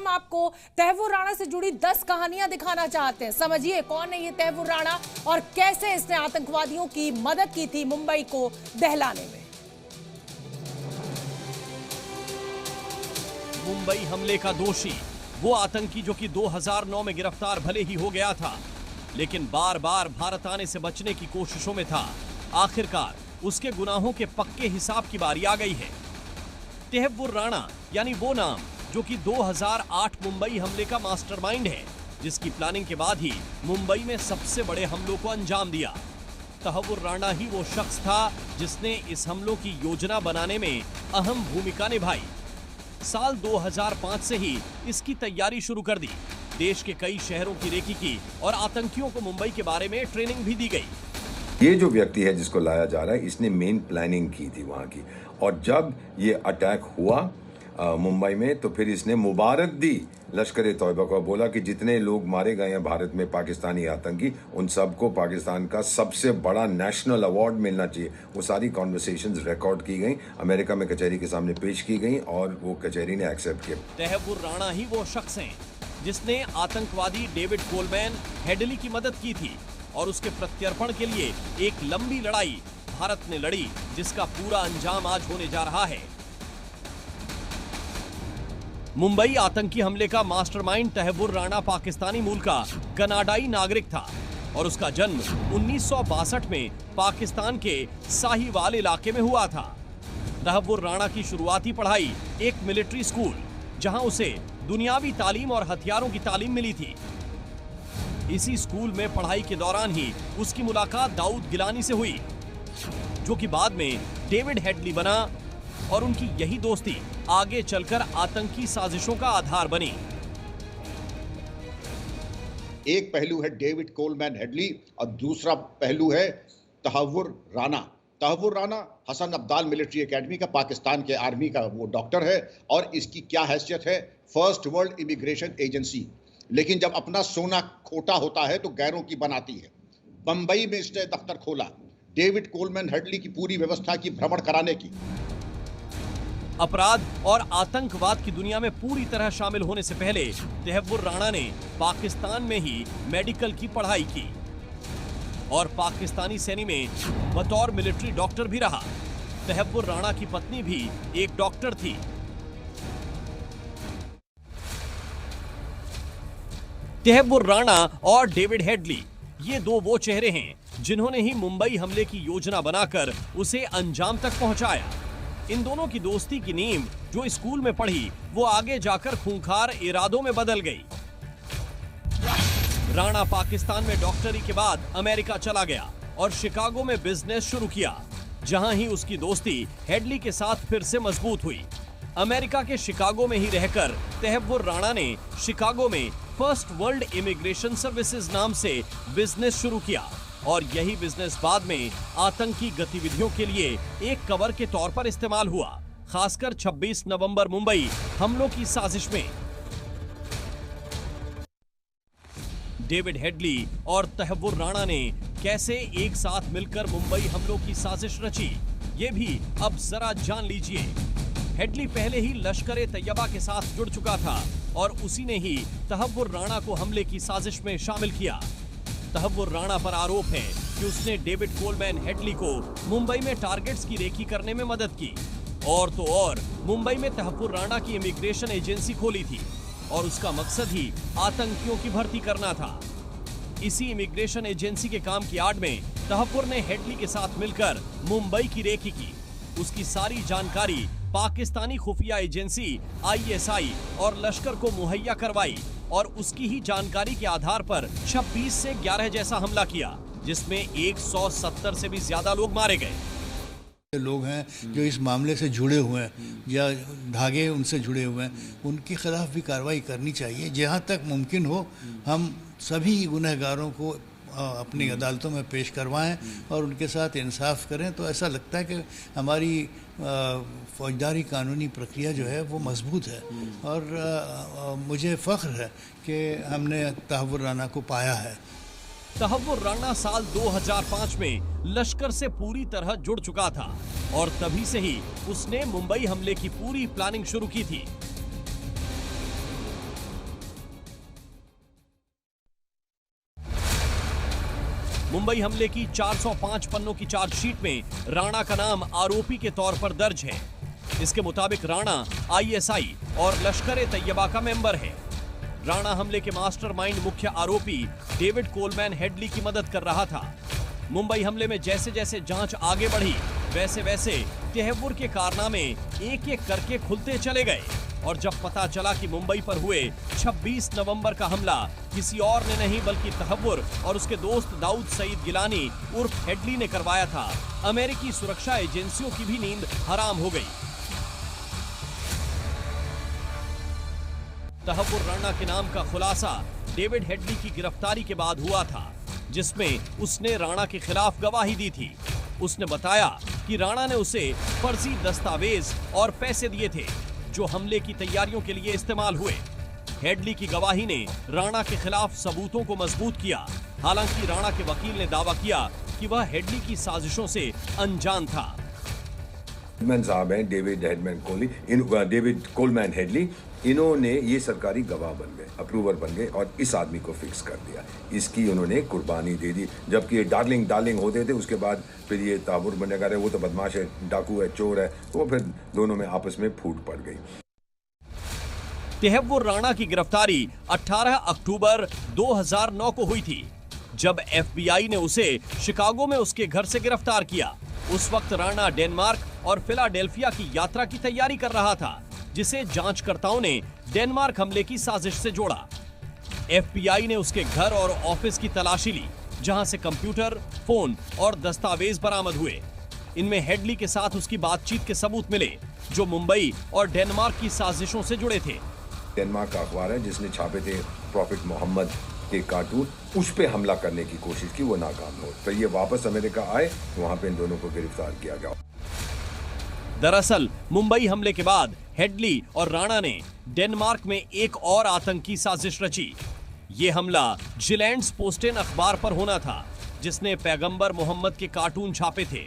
हम आपको तैमूर राणा से जुड़ी 10 कहानियां दिखाना चाहते हैं। समझिए कौन है ये तैमूर राणा और कैसे इसने आतंकवादियों की मदद की थी मुंबई को दहलाने में। मुंबई हमले का दोषी वो आतंकी जो कि 2009 में गिरफ्तार भले ही हो गया था, लेकिन बार बार भारत आने से बचने की कोशिशों में था। आखिरकार उसके गुनाहों के पक्के हिसाब की बारी आ गई है। तैमूर राणा यानी वो नाम जो कि 2008 मुंबई हमले का मास्टरमाइंड है, जिसकी प्लानिंग के बाद ही मुंबई में सबसे बड़े हमलों को अंजाम दिया। तैमूर राणा ही वो शख्स था जिसने इस हमलों की योजना बनाने में अहम भूमिका निभाई। साल 2005 से ही इसकी तैयारी शुरू कर दी। देश के कई शहरों की रेकी की और आतंकियों को मुंबई के बारे में ट्रेनिंग भी दी गई। ये जो व्यक्ति है जिसको लाया जा रहा है, इसने मेन प्लानिंग की थी वहां की, और जब ये अटैक हुआ मुंबई में तो फिर इसने मुबारक दी लश्कर ए तौयबा को, बोला कि जितने लोग मारे गए हैं भारत में पाकिस्तानी आतंकी, उन सबको पाकिस्तान का सबसे बड़ा नेशनल अवार्ड मिलना चाहिए। वो सारी कॉन्वर्सेशंस रिकॉर्ड की गई, अमेरिका में कचहरी के सामने पेश की गई और वो कचहरी ने एक्सेप्ट किया। तैमूर राणा ही वो शख्स हैं जिसने आतंकवादी डेविड कोलमैन हेडली की मदद की थी और उसके प्रत्यर्पण के लिए एक लंबी लड़ाई भारत ने लड़ी, जिसका पूरा अंजाम आज होने जा रहा है। मुंबई आतंकी हमले का मास्टरमाइंड तैमूर राणा पाकिस्तानी मूल का कनाडाई नागरिक था और उसका जन्म 1962 में पाकिस्तान के साहिवाल इलाके में हुआ था। तैमूर राणा की शुरुआती पढ़ाई एक मिलिट्री स्कूल, जहां उसे दुनियावी तालीम और हथियारों की तालीम मिली थी। इसी स्कूल में पढ़ाई के दौरान ही उसकी मुलाकात दाऊद गिलानी से हुई, जो कि बाद में डेविड हेडली बना और उनकी यही दोस्ती आगे चलकर आतंकी साजिशों का आधार बनी। एक पहलू है डेविड कोलमैन हेडली और दूसरा पहलू है तैमूर राणा। तैमूर राणा हसन अब्दाल मिलिट्री एकेडमी का, पाकिस्तान के आर्मी का वो डॉक्टर है और इसकी क्या हैसियत है, फर्स्ट वर्ल्ड इमिग्रेशन एजेंसी। लेकिन जब अपना सोना खोटा होता है तो गैरों की बनाती है। बंबई में इसने दफ्तर खोला डेविड कोलमैन हेडली की पूरी व्यवस्था की भ्रमण कराने की। अपराध और आतंकवाद की दुनिया में पूरी तरह शामिल होने से पहले तैमूर राणा ने पाकिस्तान में ही मेडिकल की पढ़ाई की और पाकिस्तानी सेना में बतौर मिलिट्री डॉक्टर भी रहा। तैमूर राणा की पत्नी भी एक डॉक्टर थी। तैमूर राणा और डेविड हेडली ये दो वो चेहरे हैं जिन्होंने ही मुंबई हमले की योजना बनाकर उसे अंजाम तक पहुंचाया। इन दोनों की दोस्ती की नींव जो स्कूल में पढ़ी वो आगे जाकर खूंखार इरादों में बदल गई। राणा पाकिस्तान में डॉक्टरी के बाद अमेरिका चला गया और शिकागो में बिजनेस शुरू किया, जहां ही उसकी दोस्ती हेडली के साथ फिर से मजबूत हुई। अमेरिका के शिकागो में ही रहकर तैमूर राणा ने शिकागो में फर्स्ट वर्ल्ड इमिग्रेशन सर्विसेज नाम से बिजनेस शुरू किया और यही बिजनेस बाद में आतंकी गतिविधियों के लिए एक कवर के तौर पर इस्तेमाल हुआ, खासकर 26 नवंबर मुंबई हमलों की साजिश में। डेविड हेडली और तैमूर राणा ने कैसे एक साथ मिलकर मुंबई हमलों की साजिश रची, ये भी अब जरा जान लीजिए। हेडली पहले ही लश्कर ए तैयबा के साथ जुड़ चुका था और उसी ने ही तैमूर राणा को हमले की साजिश में शामिल किया। तैमूर राणा पर आरोप है कि उसने डेविड कोलमैन हेडली को मुंबई में टारगेट्स की रेकी करने में मदद की और तो और मुंबई में तैमूर राणा की इमिग्रेशन एजेंसी खोली थी और उसका मकसद ही आतंकियों की भर्ती करना था। इसी इमिग्रेशन एजेंसी के काम की आड़ में तैमूर ने हेडली के साथ मिलकर मुंबई की रेकी की। उसकी सारी जानकारी पाकिस्तानी खुफिया एजेंसी ISI और लश्कर को मुहैया करवाई और उसकी ही जानकारी के आधार पर 26 से 11 जैसा हमला किया, जिसमें 170 से भी ज्यादा लोग मारे गए। लोग हैं जो इस मामले से जुड़े हुए हैं या धागे उनसे जुड़े हुए हैं, उनके खिलाफ भी कार्रवाई करनी चाहिए। जहाँ तक मुमकिन हो हम सभी गुनहगारों को अपनी अदालतों में पेश करवाएं और उनके साथ इंसाफ करें, तो ऐसा लगता है कि हमारी फौजदारी कानूनी प्रक्रिया जो है वो मजबूत है। और मुझे फ़ख्र है कि हमने तैमूर राणा को पाया है। तैमूर राणा साल 2005 में लश्कर से पूरी तरह जुड़ चुका था और तभी से ही उसने मुंबई हमले की पूरी प्लानिंग शुरू की थी। मुंबई हमले की 405 पन्नों की चार्जशीट में राणा का नाम आरोपी के तौर पर दर्ज है। इसके मुताबिक राणा आईएसआई और लश्कर-ए-तैयबा का मेंबर है। राणा हमले के मास्टरमाइंड मुख्य आरोपी डेविड कोलमैन हेडली की मदद कर रहा था। मुंबई हमले में जैसे जैसे जांच आगे बढ़ी, वैसे वैसे तहव्वुर के कारनामे एक एक करके खुलते चले गए और जब पता चला कि मुंबई पर हुए 26 नवंबर का हमला किसी और ने नहीं बल्कि तहव्वुर और उसके दोस्त दाऊद सईद गिलानी उर्फ हेडली ने करवाया था, अमेरिकी सुरक्षा एजेंसियों की भी नींद हराम हो गई। तहव्वुर राणा के नाम का खुलासा डेविड हेडली की गिरफ्तारी के बाद हुआ था, जिसमें उसने राणा के खिलाफ गवाही दी थी। उसने बताया कि राणा ने उसे फर्जी दस्तावेज और पैसे दिए थे जो हमले की तैयारियों के लिए इस्तेमाल हुए। हेडली की गवाही ने राणा के खिलाफ सबूतों को मजबूत किया। हालांकि राणा के वकील ने दावा किया कि वह हेडली की साजिशों से अनजान था। हेडमैन साहब हैं डेविड कोलमैन हेडली, इन्होंने ये सरकारी गवाह बन गए, अप्रूवर बन गए और इस आदमी को फिक्स कर दिया। इसकी उन्होंने कुर्बानी दे दी। जबकि ये डार्लिंग होते थे, उसके बाद फिर ये तहव्वुर बनने का वो तो बदमाश है, डाकू है, चोर है, तो फिर दोनों में आपस में फूट पड़ गई। तहव्वुर राणा की गिरफ्तारी 18 अक्टूबर 2009 को हुई थी, जब एफबीआई ने उसे शिकागो में उसके घर से गिरफ्तार किया। उस वक्त राणा डेनमार्क और फिलाडेल्फिया की यात्रा की तैयारी कर रहा था, जिसे जांचकर्ताओं ने डेनमार्क हमले की साजिश से जोड़ा। एफबीआई ने उसके घर और ऑफिस की तलाशी ली, जहां से कंप्यूटर, फोन और दस्तावेज बरामद हुए। इनमें हेडली के साथ उसकी बातचीत के सबूत मिले, जो मुंबई और डेनमार्क की साजिशों से जुड़े थे। डेनमार्क का अखबार है जिसने छापे थे प्रॉफिट मोहम्मद के कार्टून, उस पे हमला करने की कोशिश की, वो नाकाम हो। फिर ये वापस अमेरिका आए, वहां पे इन दोनों को गिरफ्तार किया गया। दरअसल मुंबई हमले के बाद हेडली और राणा ने डेनमार्क में एक और आतंकी साजिश रची। ये हमला जिलैंड्स पोस्टेन अखबार पर होना था, जिसने पैगंबर मोहम्मद के कार्टून छापे थे।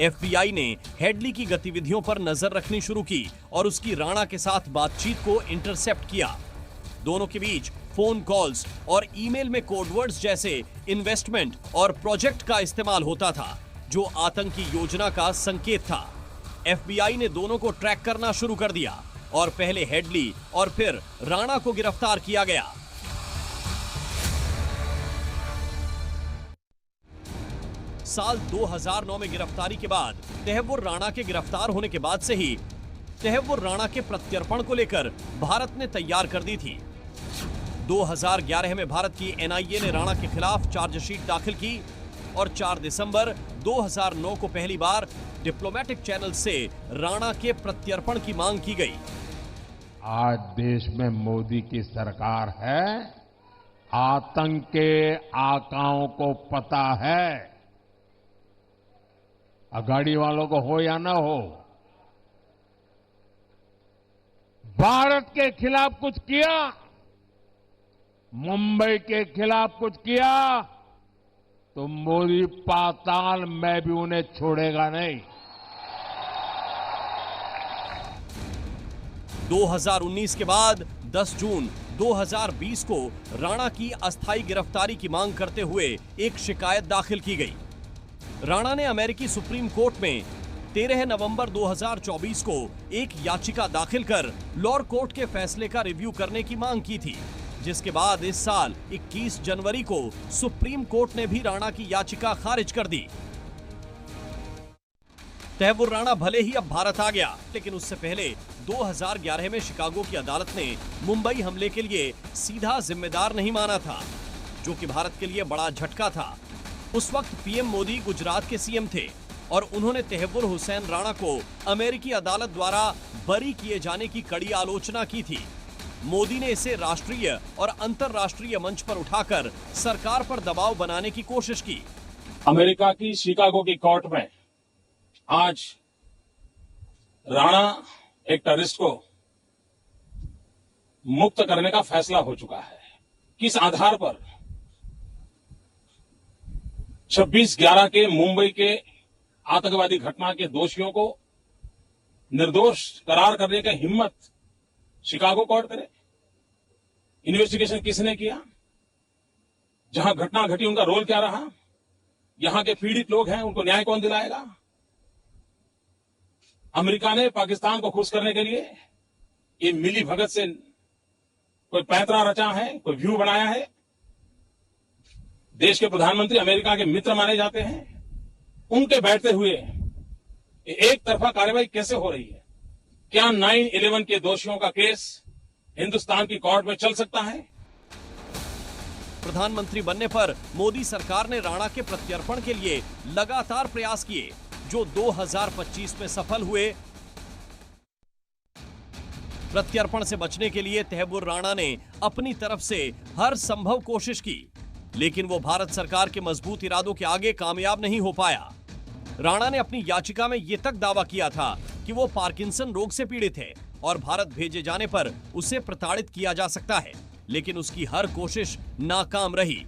एफबीआई ने हेडली की गतिविधियों पर नजर रखनी शुरू की और उसकी राणा के साथ बातचीत को इंटरसेप्ट किया। दोनों के बीच फोन कॉल्स और ईमेल में कोडवर्ड्स जैसे इन्वेस्टमेंट और प्रोजेक्ट का इस्तेमाल होता था, जो आतंकी योजना का संकेत था। एफबीआई ने दोनों को ट्रैक करना शुरू कर दिया और पहले हेडली और फिर राणा को गिरफ्तार किया गया। साल 2009 में गिरफ्तारी के बाद तहव्वुर राणा के गिरफ्तार होने के बाद से ही तहव्वुर राणा के प्रत्यर्पण को लेकर भारत ने तैयार कर दी थी। 2011 में भारत की एनआईए ने राणा के खिलाफ चार्जशीट दाखिल की और 4 दिसंबर 2009 को पहली बार डिप्लोमेटिक चैनल से राणा के प्रत्यर्पण की मांग की गई। आज देश में मोदी की सरकार है, आतंक के आकाओं को पता है, अघाड़ी वालों को हो या ना हो, भारत के खिलाफ कुछ किया, मुंबई के खिलाफ कुछ किया, तो मोदी पाताल में भी उन्हें छोड़ेगा नहीं। 2019 के बाद 10 जून 2020 को राणा की अस्थायी गिरफ्तारी की मांग करते हुए एक शिकायत दाखिल की गई। राणा ने अमेरिकी सुप्रीम कोर्ट में 13 नवंबर 2024 को एक याचिका दाखिल कर लोअर कोर्ट के फैसले का रिव्यू करने की मांग की थी, जिसके बाद इस साल 21 जनवरी को सुप्रीम कोर्ट ने भी राणा की याचिका खारिज कर दी। तहव्वुर राणा भले ही अब भारत आ गया, लेकिन उससे पहले 2011 में शिकागो की अदालत ने मुंबई हमले के लिए सीधा जिम्मेदार नहीं माना था, जो कि भारत के लिए बड़ा झटका था। उस वक्त पीएम मोदी गुजरात के सीएम थे और उन्होंने तहव्वुर हुसैन राणा को अमेरिकी अदालत द्वारा बरी किए जाने की कड़ी आलोचना की थी। मोदी ने इसे राष्ट्रीय और अंतर्राष्ट्रीय मंच पर उठाकर सरकार पर दबाव बनाने की कोशिश की। अमेरिका की शिकागो की कोर्ट में आज राणा एक टेररिस्ट को मुक्त करने का फैसला हो चुका है। किस आधार पर 26/11 के मुंबई के आतंकवादी घटना के दोषियों को निर्दोष करार करने की हिम्मत शिकागो कोर्ट करे? इन्वेस्टिगेशन किसने किया? जहां घटना घटी उनका रोल क्या रहा? यहां के पीड़ित लोग हैं, उनको न्याय कौन दिलाएगा? अमेरिका ने पाकिस्तान को खुश करने के लिए ये मिली भगत से कोई पैंतरा रचा है, कोई व्यू बनाया है? देश के प्रधानमंत्री अमेरिका के मित्र माने जाते हैं, उनके बैठते हुए एक तरफा कार्रवाई कैसे हो रही है? क्या 9/11 के दोषियों का केस हिंदुस्तान की कोर्ट में चल सकता है? प्रधानमंत्री बनने पर मोदी सरकार ने राणा के प्रत्यर्पण के लिए लगातार प्रयास किए, जो 2025 में सफल हुए। प्रत्यर्पण से बचने के लिए तहव्वुर राणा ने अपनी तरफ से हर संभव कोशिश की, लेकिन वो भारत सरकार के मजबूत इरादों के आगे कामयाब नहीं हो पाया। राणा ने अपनी याचिका में यह तक दावा किया था कि वो पार्किंसन रोग से पीड़ित है और भारत भेजे जाने पर उसे प्रताड़ित किया जा सकता है, लेकिन उसकी हर कोशिश नाकाम रही।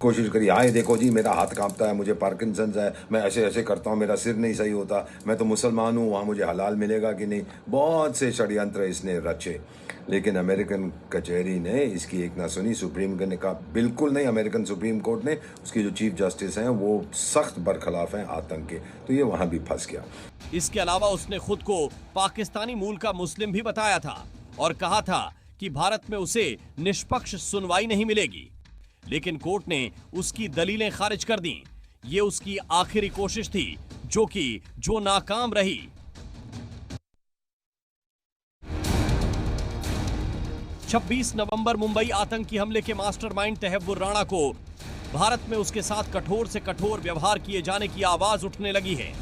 कोशिश करी, हाँ ये देखो जी मेरा हाथ कांपता है, मुझे पार्किंसंस है, मैं ऐसे ऐसे करता हूँ, मेरा सिर नहीं सही होता, मैं तो मुसलमान हूँ, वहाँ मुझे हलाल मिलेगा कि नहीं। बहुत से षड्यंत्र इसने रचे, लेकिन अमेरिकन कचहरी ने इसकी एक ना सुनी। सुप्रीम कोर्ट ने कहा बिल्कुल नहीं, अमेरिकन सुप्रीम कोर्ट ने, उसकी जो चीफ जस्टिस हैं वो सख्त बरखिलाफ हैं आतंक के, तो ये वहाँ भी फंस गया। इसके अलावा उसने खुद को पाकिस्तानी मूल का मुस्लिम भी बताया था और कहा था कि भारत में उसे निष्पक्ष सुनवाई नहीं मिलेगी, लेकिन कोर्ट ने उसकी दलीलें खारिज कर दी। ये उसकी आखिरी कोशिश थी जो नाकाम रही। छब्बीस नवंबर मुंबई आतंकी हमले के मास्टरमाइंड तहव्वुर राणा को भारत में उसके साथ कठोर से कठोर व्यवहार किए जाने की आवाज उठने लगी है।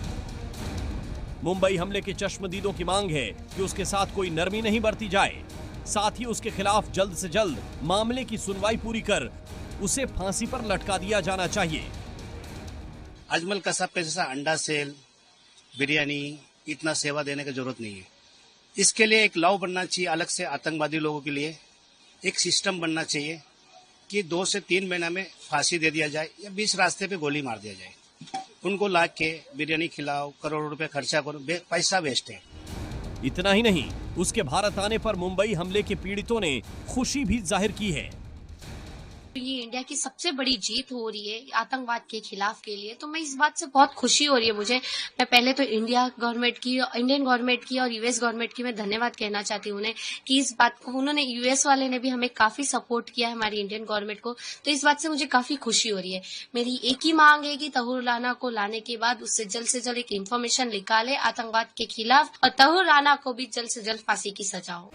मुंबई हमले के चश्मदीदों की मांग है कि उसके साथ कोई नरमी नहीं बरती जाए, साथ ही उसके खिलाफ जल्द से जल्द मामले की सुनवाई पूरी कर उसे फांसी पर लटका दिया जाना चाहिए। अजमल कसाब का जैसा अंडा सेल, बिरयानी इतना सेवा देने की जरूरत नहीं है। इसके लिए एक लॉ बनना चाहिए अलग से, आतंकवादी लोगों के लिए एक सिस्टम बनना चाहिए कि 2 से 3 महीना में फांसी दे दिया जाए या 20 रास्ते पे गोली मार दिया जाए। उनको ला के बिरयानी खिलाओ, करोड़ों रुपए खर्चा करो, पैसा वेस्ट है। इतना ही नहीं, उसके भारत आने पर मुंबई हमले के पीड़ितों ने खुशी भी जाहिर की है। ये इंडिया की सबसे बड़ी जीत हो रही है आतंकवाद के खिलाफ के लिए, तो मैं इस बात से बहुत खुशी हो रही है मुझे। मैं पहले तो इंडियन गवर्नमेंट की और यूएस गवर्नमेंट की मैं धन्यवाद कहना चाहती हूँ उन्हें कि इस बात को उन्होंने, यूएस वाले ने भी हमें काफी सपोर्ट किया है हमारी इंडियन गवर्नमेंट को, तो इस बात से मुझे काफी खुशी हो रही है। मेरी एक ही मांग है कि तहव्वुर राणा को लाने के बाद उससे जल्द से जल्द एक इन्फॉर्मेशन निकाले आतंकवाद के खिलाफ और तहव्वुर राणा को भी जल्द से जल्द फांसी की सजा हो।